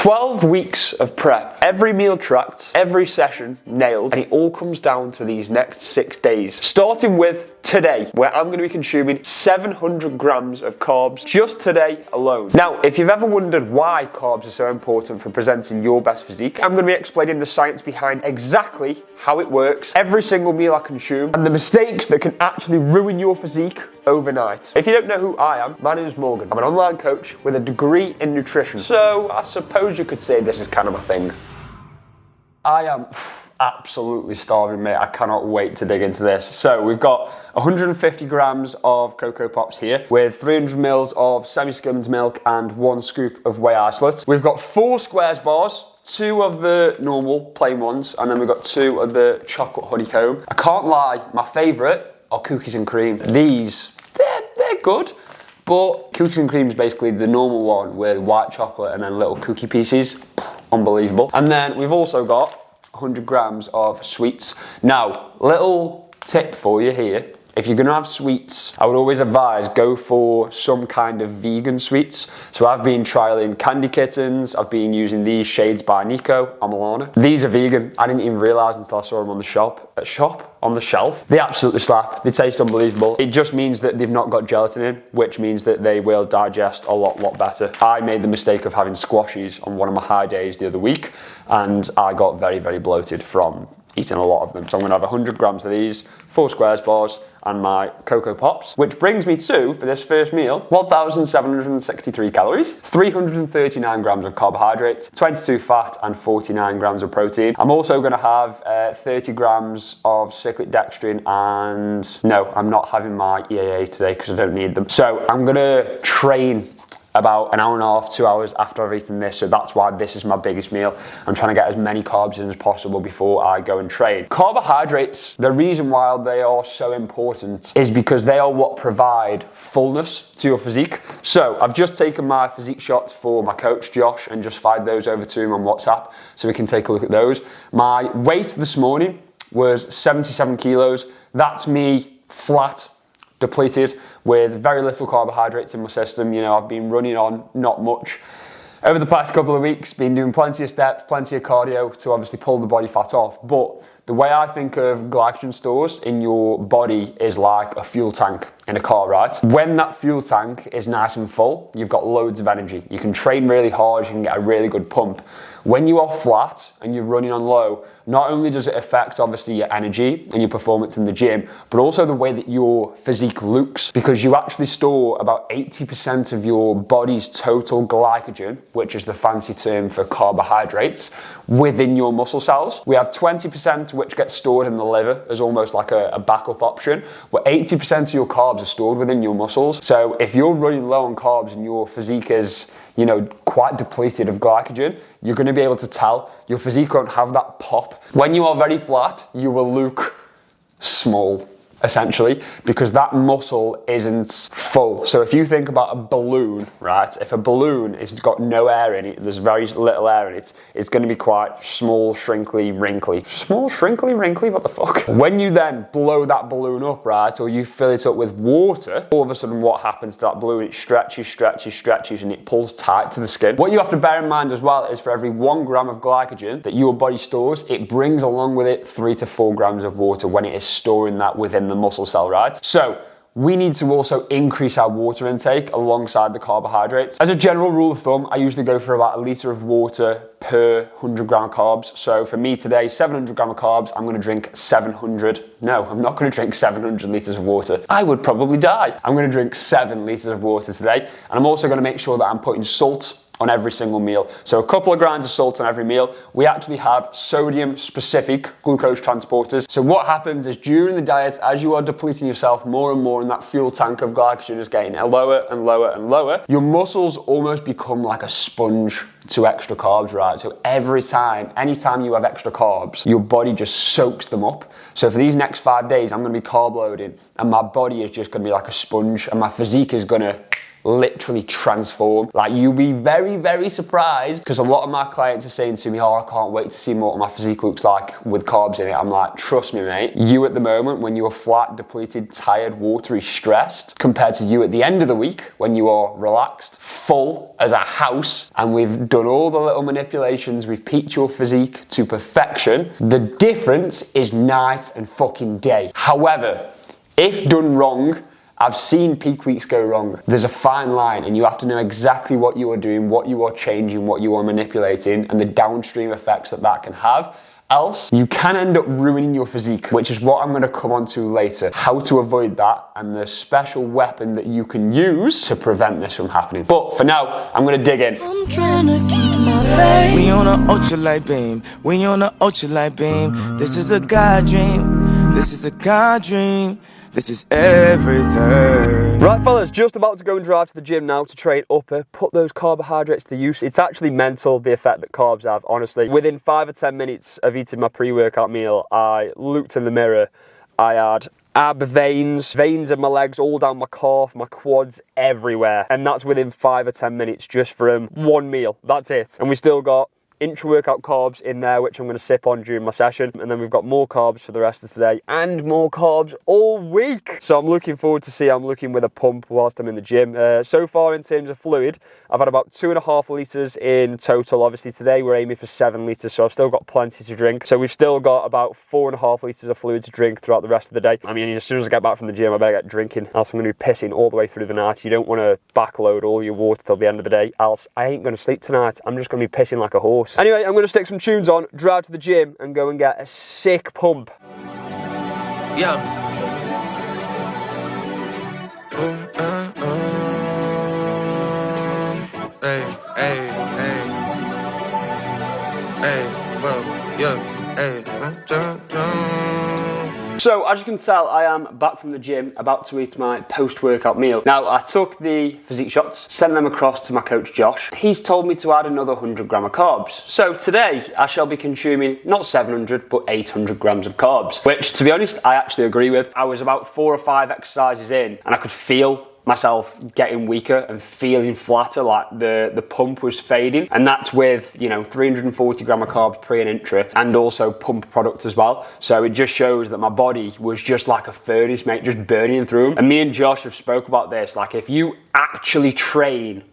12 weeks of prep, every meal tracked, every session nailed, and it all comes down to these next 6 days. Starting with today, where I'm going to be consuming 700 grams of carbs just today alone. Now, if you've ever wondered why carbs are so important for presenting your best physique, I'm going to be explaining the science behind exactly how it works, every single meal I consume, and the mistakes that can actually ruin your physique overnight. If you don't know who I am, my name is Morgan. I'm an online coach with a degree in nutrition. So I suppose you could say this is kind of my thing. I am absolutely starving, mate. I cannot wait to dig into this. So we've got 150 grams of Cocoa Pops here with 300 mils of semi-skimmed milk and 1 scoop of whey isolate. We've got 4 squares bars, 2 of the normal plain ones, and then we've got 2 of the chocolate honeycomb. I can't lie, my favorite are cookies and cream. These, they're good, but cookies and cream is basically the normal one with white chocolate and then little cookie pieces. Unbelievable. And then we've also got 100 grams of sweets. Now, little tip for you here. If you're gonna have sweets, I would always advise go for some kind of vegan sweets. So I've been trialing Candy Kittens. I've been using these Shades by Nico on Milana. These are vegan. I didn't even realize until I saw them on the on the shelf. They absolutely slap. They taste unbelievable. It just means that they've not got gelatin in, which means that they will digest a lot better. I made the mistake of having squashies on one of my high days the other week, and I got very bloated from eating a lot of them. So I'm gonna have 100 grams of these, 4 squares bars, and my Cocoa Pops, which brings me to, for this first meal, 1,763 calories, 339 grams of carbohydrates, 22 fat, and 49 grams of protein. I'm also gonna have 30 grams of cyclic dextrin, and no, I'm not having my EAAs today because I don't need them. So I'm gonna train about an hour and a half, 2 hours after I've eaten this, so that's why this is my biggest meal. I'm trying to get as many carbs in as possible before I go and train. Carbohydrates, the reason why they are so important is because they are what provide fullness to your physique. So I've just taken my physique shots for my coach, Josh, and just fired those over to him on WhatsApp so we can take a look at those. My weight this morning was 77 kilos. That's me flat, depleted, with very little carbohydrates in my system. You know, I've been running on not much over the past couple of weeks, been doing plenty of steps, plenty of cardio to obviously pull the body fat off. But the way I think of glycogen stores in your body is like a fuel tank in a car, right? When that fuel tank is nice and full, you've got loads of energy. You can train really hard, you can get a really good pump. When you are flat and you're running on low, not only does it affect obviously your energy and your performance in the gym, but also the way that your physique looks, because you actually store about 80% of your body's total glycogen, which is the fancy term for carbohydrates, within your muscle cells. We have 20% which gets stored in the liver as almost like a backup option, but 80% of your carbs are stored within your muscles. So if you're running low on carbs and your physique is, you know, quite depleted of glycogen, you're going to be able to tell. Your physique won't have that pop. When you are very flat, you will look small, essentially, because that muscle isn't full. So if you think about a balloon, right? If a balloon has got no air in it, there's very little air in it, it's going to be quite small, shrinkly, wrinkly. Small, shrinkly, wrinkly? What the fuck? When you then blow that balloon up, right, or you fill it up with water, all of a sudden what happens to that balloon? It stretches, and it pulls tight to the skin. What you have to bear in mind as well is for every 1 gram of glycogen that your body stores, it brings along with it 3 to 4 grams of water when it is storing that within the muscle cell, right? So we need to also increase our water intake alongside the carbohydrates. As a general rule of thumb, I usually go for about 1 litre of water per 100 gram of carbs. So for me today, 700 gram of carbs, I'm gonna drink 700. No, I'm not gonna drink 700 litres of water. I would probably die. I'm gonna drink 7 litres of water today. And I'm also gonna make sure that I'm putting salt on every single meal. So a couple of grams of salt on every meal. We actually have sodium specific glucose transporters. So what happens is during the diet, as you are depleting yourself more and more and that fuel tank of glycogen is getting lower and lower, your muscles almost become like a sponge to extra carbs, right? So anytime you have extra carbs, your body just soaks them up. So for these next 5 days, I'm gonna be carb loading and my body is just gonna be like a sponge and my physique is gonna literally transform. Like, you'll be very, very surprised, because a lot of my clients are saying to me, oh, I can't wait to see what my physique looks like with carbs in it. I'm like, trust me, mate, you at the moment, when you're flat, depleted, tired, watery, stressed, compared to you at the end of the week, when you are relaxed, full as a house, and we've done all the little manipulations, we've peaked your physique to perfection, the difference is night and fucking day. However, if done wrong, I've seen peak weeks go wrong. There's a fine line, and you have to know exactly what you are doing, what you are changing, what you are manipulating, and the downstream effects that that can have. Else, you can end up ruining your physique, which is what I'm going to come on to later. How to avoid that, and the special weapon that you can use to prevent this from happening. But for now, I'm going to dig in. I'm trying to keep my faith. We on an ultralight beam. We on an ultralight beam. This is a God dream. This is a God dream. This is everything. Right, fellas, just about to go and drive to the gym now to train upper, put those carbohydrates to use. It's actually mental, the effect that carbs have, honestly. Within 5 or 10 minutes of eating my pre-workout meal, I looked in the mirror. I had ab veins in my legs, all down my calf, my quads, everywhere. And that's within 5 or 10 minutes just from one meal. That's it. And we still got intra-workout carbs in there, which I'm going to sip on during my session, and then we've got more carbs for the rest of today and more carbs all week. So I'm looking forward to see how I'm looking with a pump whilst I'm in the gym. So far, in terms of fluid, I've had about 2.5 litres in total. Obviously today we're aiming for 7 litres, so I've still got plenty to drink. So we've still got about 4.5 litres of fluid to drink throughout the rest of the day. I mean, as soon as I get back from the gym, I better get drinking, else I'm going to be pissing all the way through the night. You don't want to backload all your water till the end of the day, else I ain't going to sleep tonight. I'm just going to be pissing like a horse. Anyway, I'm going to stick some tunes on, drive to the gym, and go and get a sick pump. Yeah. Hey, hey, hey. Hey, well, yeah, hey. So, as you can tell, I am back from the gym, about to eat my post-workout meal. Now, I took the physique shots, sent them across to my coach Josh. He's told me to add another 100 gram of carbs. So today, I shall be consuming not 700, but 800 grams of carbs, which, to be honest, I actually agree with. I was about 4 or 5 exercises in, and I could feel myself getting weaker and feeling flatter, like the pump was fading, and that's with, you know, 340 gram of carbs pre and intra, and also pump product as well. So it just shows that my body was just like a furnace, mate, just burning through them. And me and Josh have spoke about this, like, if you actually train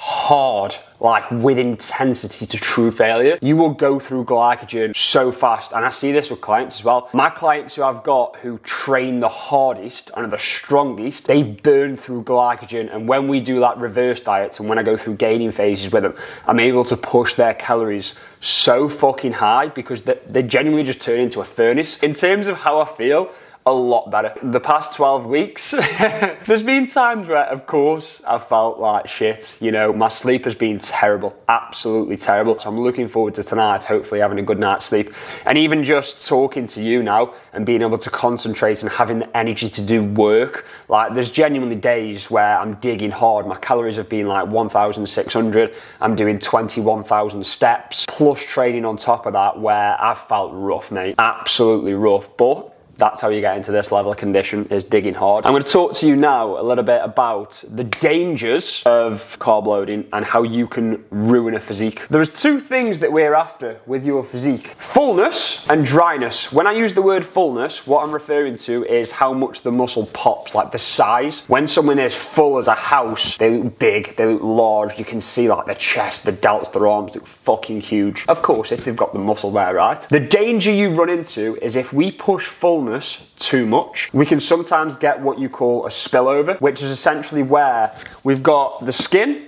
hard, like with intensity to true failure, you will go through glycogen so fast. And I see this with clients as well. My clients who I've got who train the hardest and are the strongest, they burn through glycogen. And when we do like reverse diets and when I go through gaining phases with them, I'm able to push their calories so fucking high because they genuinely just turn into a furnace. In terms of how I feel, a lot better. The past 12 weeks, there's been times where, of course, I've felt like shit. You know, my sleep has been terrible, absolutely terrible. So I'm looking forward to tonight, hopefully having a good night's sleep. And even just talking to you now and being able to concentrate and having the energy to do work. Like, there's genuinely days where I'm digging hard. My calories have been like 1,600. I'm doing 21,000 steps, plus training on top of that, where I've felt rough, mate. Absolutely rough. But that's how you get into this level of condition, is digging hard. I'm going to talk to you now a little bit about the dangers of carb loading and how you can ruin a physique. There's 2 things that we're after with your physique: fullness and dryness. When I use the word fullness, what I'm referring to is how much the muscle pops, like the size. When someone is full as a house, they look big, they look large. You can see like their chest, the delts, their arms look fucking huge. Of course, if they've got the muscle there, right? The danger you run into is if we push fullness too much, we can sometimes get what you call a spillover, which is essentially where we've got the skin,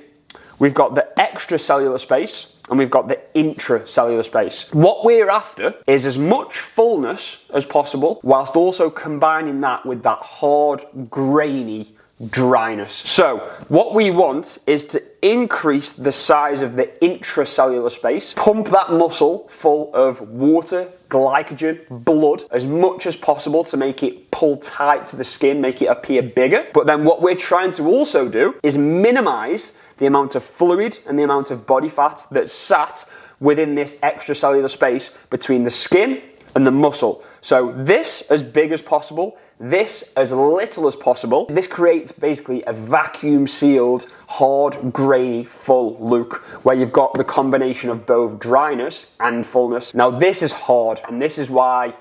we've got the extracellular space, and we've got the intracellular space. What we're after is as much fullness as possible, whilst also combining that with that hard, grainy dryness. So what we want is to increase the size of the intracellular space, pump that muscle full of water, glycogen, blood as much as possible to make it pull tight to the skin, make it appear bigger. But then what we're trying to also do is minimize the amount of fluid and the amount of body fat that's sat within this extracellular space between the skin and the muscle. So this as big as possible, this as little as possible. This creates basically a vacuum sealed, hard, grainy, full look where you've got the combination of both dryness and fullness. Now this is hard, and this is why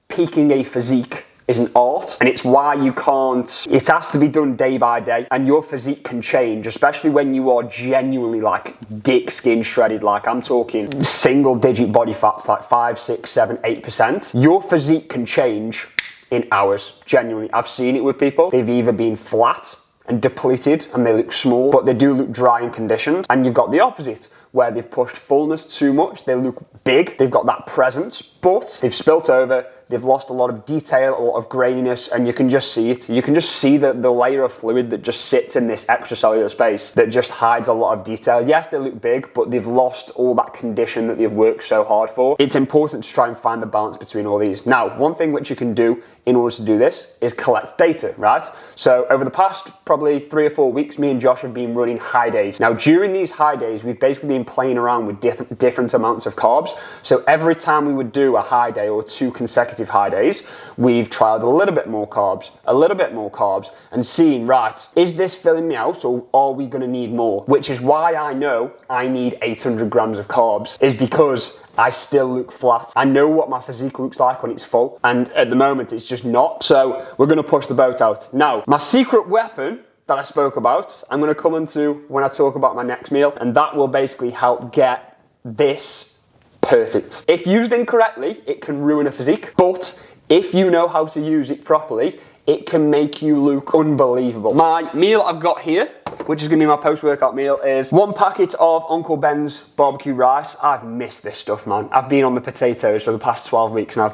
peaking a physique is an art, and it's why you can't, it has to be done day by day, and your physique can change, especially when you are genuinely like dick skin shredded, like I'm talking single digit body fats, like 5, 6, 7, 8%. Your physique can change in hours, genuinely. I've seen it with people. They've either been flat and depleted and they look small, but they do look dry and conditioned, and you've got the opposite, where they've pushed fullness too much, they look big, they've got that presence, but they've spilt over, they've lost a lot of detail, a lot of graininess, and you can just see it. You can just see the layer of fluid that just sits in this extracellular space that just hides a lot of detail. Yes, they look big, but they've lost all that condition that they've worked so hard for. It's important to try and find the balance between all these. Now, one thing which you can do in order to do this is collect data, right? So over the past probably 3 or 4 weeks, me and Josh have been running high days. Now, during these high days, we've basically been playing around with different amounts of carbs. So every time we would do a high day or 2 consecutive high days, we've trialed a little bit more carbs, and seen, right, is this filling me out, or are we gonna need more? Which is why I know I need 800 grams of carbs, is because I still look flat. I know what my physique looks like when it's full, and at the moment it's just not. So we're gonna push the boat out. Now, my secret weapon that I spoke about, I'm gonna come into when I talk about my next meal, and that will basically help get this perfect. If used incorrectly, it can ruin a physique, but if you know how to use it properly, it can make you look unbelievable. My meal I've got here, which is gonna be my post-workout meal, is 1 packet of Uncle Ben's barbecue rice. I've missed this stuff, man. I've been on the potatoes for the past 12 weeks and I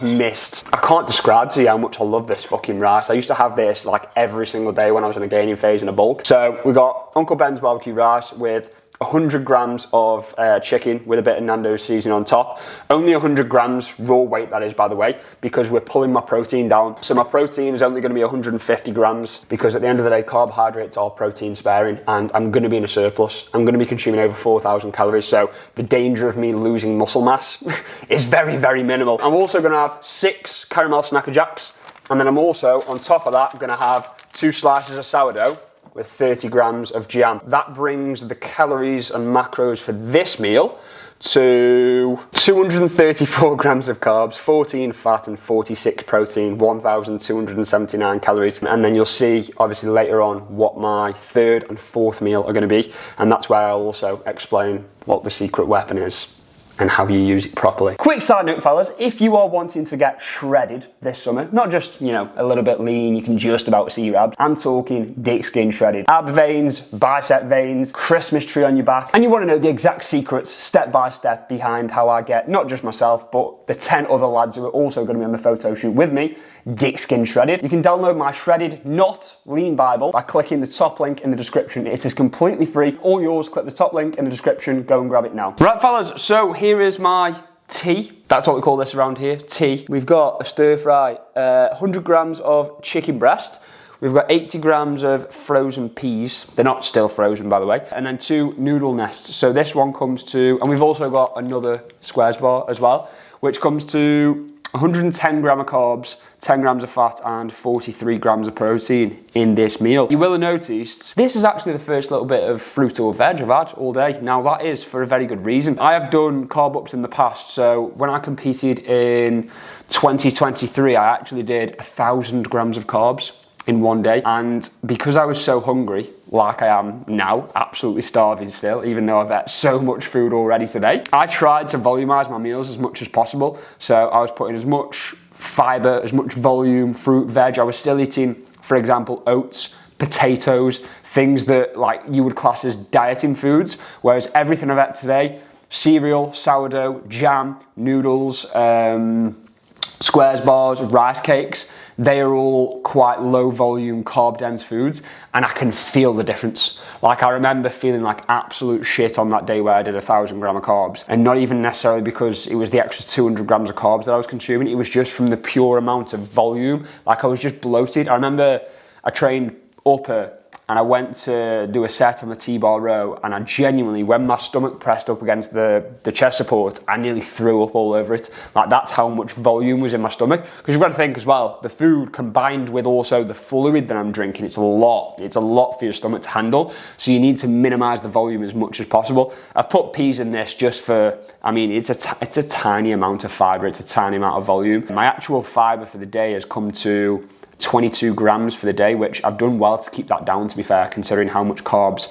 can't describe to you how much I love this fucking rice. I used to have this like every single day when I was in a gaining phase in a bulk. So we got Uncle Ben's barbecue rice with 100 grams of chicken with a bit of Nando's seasoning on top. Only 100 grams raw weight, that is, by the way, because we're pulling my protein down. So my protein is only going to be 150 grams because at the end of the day, carbohydrates are protein sparing, and I'm going to be in a surplus. I'm going to be consuming over 4,000 calories. So the danger of me losing muscle mass is very, very minimal. I'm also going to have 6 caramel Snacker Jacks. And then I'm also, on top of that, going to have 2 slices of sourdough with 30 grams of jam. That brings the calories and macros for this meal to 234 grams of carbs, 14 fat and 46 protein, 1,279 calories. And then you'll see, obviously, later on what my 3rd and 4th meal are going to be. And that's where I'll also explain what the secret weapon is and how you use it properly. Quick side note, fellas, if you are wanting to get shredded this summer, not just, you know, a little bit lean, you can just about see your abs. I'm talking dick skin shredded. Ab veins, bicep veins, Christmas tree on your back, and you want to know the exact secrets, step by step, behind how I get, not just myself, but the 10 other lads who are also going to be on the photo shoot with me, dick skin shredded. You can download my Shredded Not Lean Bible by clicking the top link in the description. It is completely free. All yours, click the top link in the description, go and grab it now. Right, fellas, so here is my tea. That's what we call this around here, tea. We've got a stir fry, 100 grams of chicken breast. We've got 80 grams of frozen peas. They're not still frozen, by the way. And then 2 noodle nests. So this one comes to, and we've also got another squares bar as well, which comes to 110 gram of carbs, 10 grams of fat and 43 grams of protein in this meal. You will have noticed this is actually the first little bit of fruit or veg I've had all day. Now that is for a very good reason. I have done carb ups in the past, so when I competed in 2023, I actually did 1,000 grams of carbs in one day, and because I was so hungry, like I am now, absolutely starving still, even though I've ate so much food already today, I tried to volumize my meals as much as possible. So I was putting as much fiber, as much volume, fruit, veg. I was still eating, for example, oats, potatoes, things that like you would class as dieting foods, whereas everything I've ate today, cereal, sourdough, jam, noodles, squares bars, rice cakes, they are all quite low volume, carb dense foods, and I can feel the difference. Like I remember feeling like absolute shit on that day where I did 1,000 grams of carbs, and not even necessarily because it was the extra 200 grams of carbs that I was consuming, it was just from the pure amount of volume. Like I was just bloated. I remember I trained upper and I went to do a set on the T-bar row, and I genuinely, when my stomach pressed up against the chest support, I nearly threw up all over it. Like, that's how much volume was in my stomach. Because you've got to think as well, the food combined with also the fluid that I'm drinking, it's a lot for your stomach to handle. So you need to minimize the volume as much as possible. I've put peas in this just for, I mean, it's a tiny amount of fiber, it's a tiny amount of volume. My actual fiber for the day has come to 22 grams for the day, which I've done well to keep that down, to be fair, considering how much carbs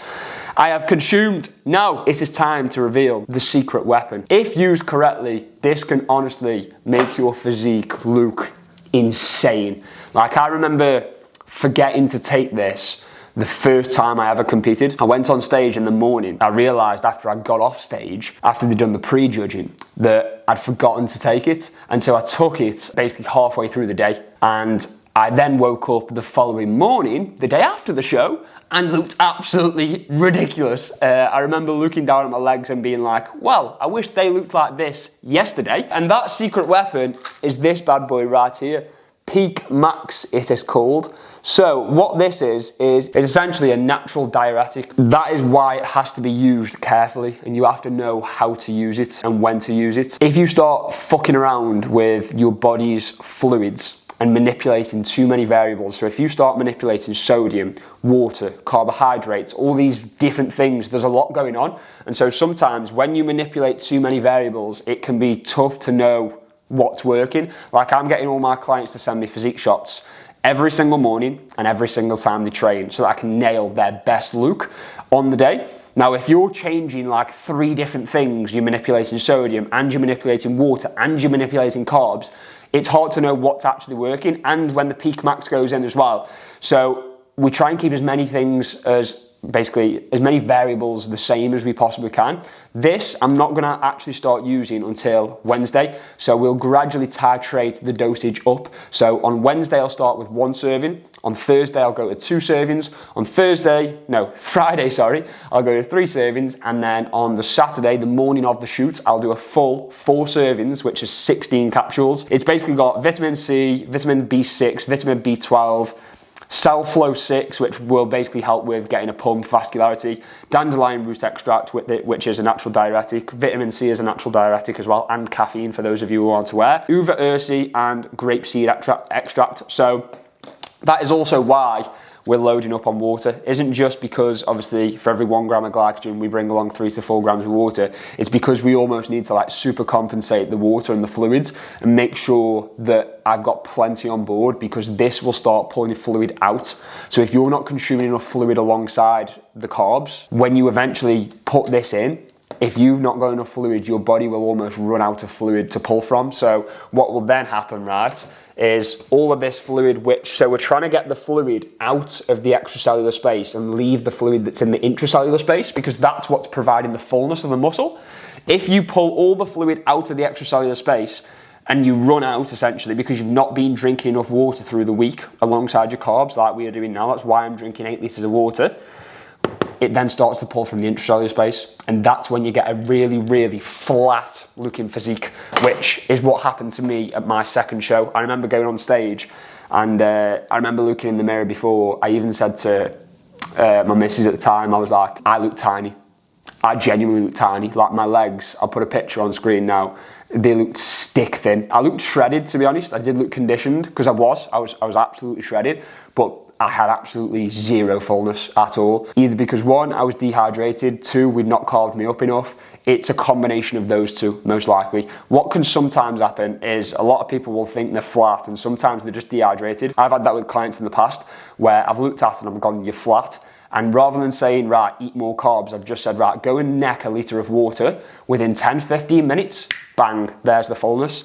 I have consumed. Now it is time to reveal the secret weapon. If used correctly, this can honestly make your physique look insane. Like, I remember forgetting to take this the first time I ever competed. I went on stage in the morning. I realized after I got off stage, after they'd done the pre-judging, that I'd forgotten to take it. And so I took it basically halfway through the day. And I then woke up the following morning, the day after the show, and looked absolutely ridiculous. I remember looking down at my legs and being like, well, I wish they looked like this yesterday. And that secret weapon is this bad boy right here. Peak Max, it is called. So what this is it's essentially a natural diuretic. That is why it has to be used carefully, and you have to know how to use it and when to use it. If you start fucking around with your body's fluids and manipulating too many variables, so if you start manipulating sodium, water, carbohydrates, all these different things, there's a lot going on. And so sometimes when you manipulate too many variables, it can be tough to know what's working. Like, I'm getting all my clients to send me physique shots every single morning and every single time they train, so that I can nail their best look on the day. Now, if you're changing like 3 different things, you're manipulating sodium and you're manipulating water and you're manipulating carbs, it's hard to know what's actually working, and when the Peak Max goes in as well. So we try and keep as many things as many variables the same as we possibly can. This I'm not going to actually start using until Wednesday, so we'll gradually titrate the dosage up. So on Wednesday I'll start with 1 serving, on Thursday I'll go to 2 servings, on Friday, I'll go to 3 servings, and then on the Saturday, the morning of the shoot, I'll do a full 4 servings, which is 16 capsules. It's basically got vitamin C, vitamin B6, vitamin B12, Cell Flow 6, which will basically help with getting a pump, vascularity, dandelion root extract, which is a natural diuretic, vitamin C is a natural diuretic as well, and caffeine for those of you who aren't aware, uva ursi and grapeseed extract. So that is also why we're loading up on water. Isn't just because obviously for every 1 gram of glycogen we bring along 3 to 4 grams of water. It's because we almost need to like super compensate the water and the fluids and make sure that I've got plenty on board, because this will start pulling your fluid out. So if you're not consuming enough fluid alongside the carbs, when you eventually put this in, if you've not got enough fluid, your body will almost run out of fluid to pull from. So what will then happen, right, is all of this fluid, so we're trying to get the fluid out of the extracellular space and leave the fluid that's in the intracellular space, because that's what's providing the fullness of the muscle. If you pull all the fluid out of the extracellular space and you run out essentially because you've not been drinking enough water through the week alongside your carbs like we are doing now, that's why I'm drinking 8 litres of water, it then starts to pull from the intracellular space, and that's when you get a really, really flat looking physique, which is what happened to me at my second show. I remember going on stage, and I remember looking in the mirror before. I even said to my missus at the time, I was like, I look tiny. I genuinely look tiny. Like, my legs, I'll put a picture on screen now, they looked stick thin. I looked shredded, to be honest. I did look conditioned, because I was absolutely shredded, but I had absolutely zero fullness at all. Either because 1, I was dehydrated, 2, we'd not carved me up enough. It's a combination of those 2, most likely. What can sometimes happen is a lot of people will think they're flat, and sometimes they're just dehydrated. I've had that with clients in the past, where I've looked at and I've gone, you're flat. And rather than saying, right, eat more carbs, I've just said, right, go and neck a litre of water. Within 10, 15 minutes, bang, there's the fullness.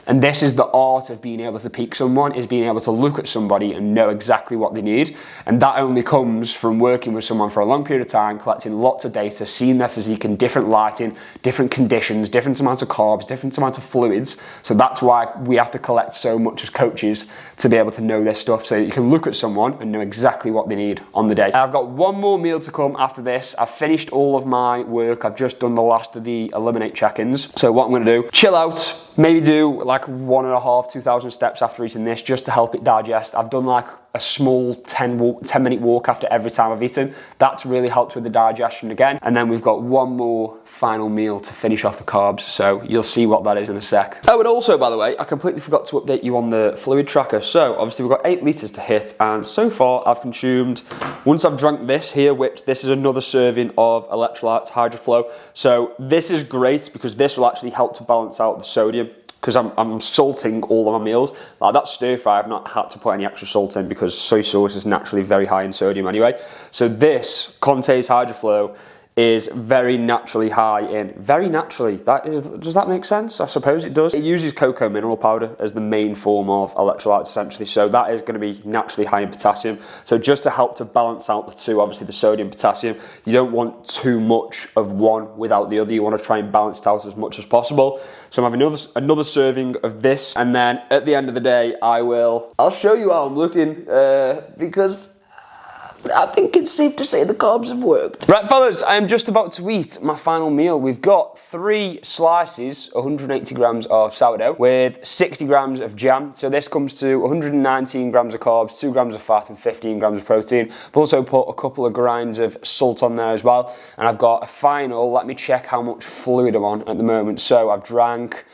And this is the art of being able to peak someone, is being able to look at somebody and know exactly what they need. And that only comes from working with someone for a long period of time, collecting lots of data, seeing their physique in different lighting, different conditions, different amounts of carbs, different amounts of fluids. So that's why we have to collect so much as coaches to be able to know this stuff, so that you can look at someone and know exactly what they need on the day. I've got 1 more meal to come after this. I've finished all of my work. I've just done the last of the eliminate check-ins. So what I'm going to do, chill out, maybe do like 1,500, 2,000 steps after eating this, just to help it digest. I've done like a small 10-minute walk after every time I've eaten. That's really helped with the digestion again. And then we've got one more final meal to finish off the carbs, so you'll see what that is in a sec. Oh, and also, by the way, I completely forgot to update you on the fluid tracker. So obviously we've got 8 litres to hit, and so far I've consumed, once I've drunk this here, which this is another serving of electrolytes, HydroFlow. So this is great because this will actually help to balance out the sodium, because I'm salting all of my meals. Like that stir fry, I've not had to put any extra salt in because soy sauce is naturally very high in sodium anyway. So this Conte's HydroFlow is very naturally high in, very naturally, does that make sense? I suppose it does. It uses cocoa mineral powder as the main form of electrolytes essentially, so that is going to be naturally high in potassium. So just to help to balance out the two, obviously the sodium, potassium, you don't want too much of one without the other. You want to try and balance it out as much as possible. So I'm having another serving of this, and then at the end of the day, I'll show you how I'm looking, because I think it's safe to say the carbs have worked. Right, fellas, I am just about to eat my final meal. We've got 3 slices, 180 grams of sourdough with 60 grams of jam. So this comes to 119 grams of carbs, 2 grams of fat and 15 grams of protein. I've also put a couple of grinds of salt on there as well. And I've got a final, let me check how much fluid I'm on at the moment. So I've drank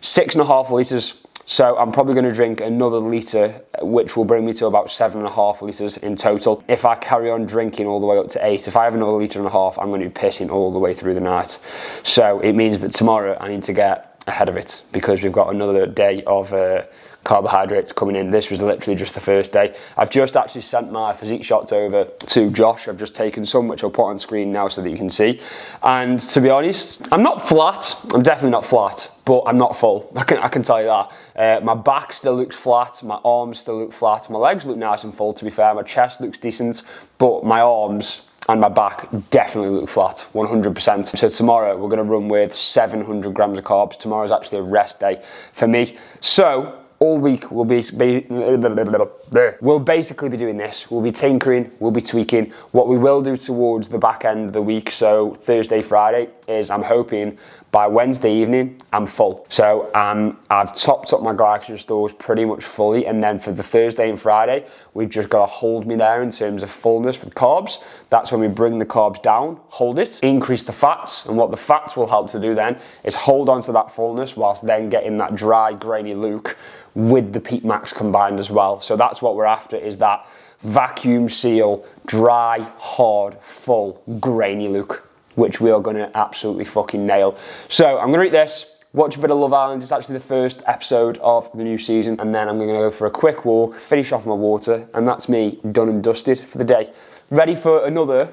6.5 litres. So I'm probably going to drink another litre, which will bring me to about 7.5 litres in total. If I carry on drinking all the way up to 8, if I have another litre and a half, I'm going to be pissing all the way through the night. So it means that tomorrow I need to get ahead of it, because we've got another day of carbohydrates coming in. This was literally just the first day. I've just actually sent my physique shots over to Josh. I've just taken some, which I'll put on screen now so that you can see. And to be honest, I'm not flat. I'm definitely not flat, but I'm not full. I can tell you that. My back still looks flat. My arms still look flat. My legs look nice and full, to be fair. My chest looks decent, but my arms and my back definitely look flat, 100%. So tomorrow we're going to run with 700 grams of carbs. Tomorrow's actually a rest day for me. So all week we'll basically be doing this. We'll be tinkering, we'll be tweaking. What we will do towards the back end of the week, so Thursday, Friday, is I'm hoping by Wednesday evening I'm full. So I've topped up my glycogen stores pretty much fully, and then for the Thursday and Friday, we've just got to hold me there in terms of fullness with carbs. That's when we bring the carbs down, hold it, increase the fats, and what the fats will help to do then is hold on to that fullness whilst then getting that dry, grainy look with the peak max combined as well. So that's what we're after, is that vacuum seal, dry, hard, full, grainy look, which we are going to absolutely fucking nail. So I'm going to eat this, watch a bit of Love Island. It's actually the first episode of the new season, and then I'm going to go for a quick walk, finish off my water, and that's me done and dusted for the day. Ready for another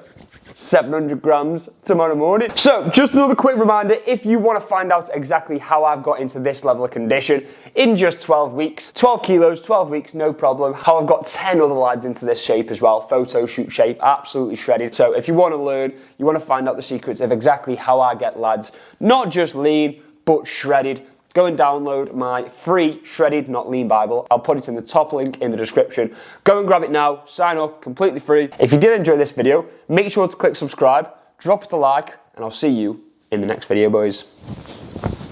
700 grams tomorrow morning. So just another quick reminder, if you want to find out exactly how I've got into this level of condition in just 12 weeks, 12 kilos, 12 weeks, no problem. How I've got 10 other lads into this shape as well, photo shoot shape, absolutely shredded. So if you want to learn, you want to find out the secrets of exactly how I get lads, not just lean, but shredded, go and download my free Shredded Not Lean Bible. I'll put it in the top link in the description. Go and grab it now, sign up, completely free. If you did enjoy this video, make sure to click subscribe, drop it a like, and I'll see you in the next video, boys.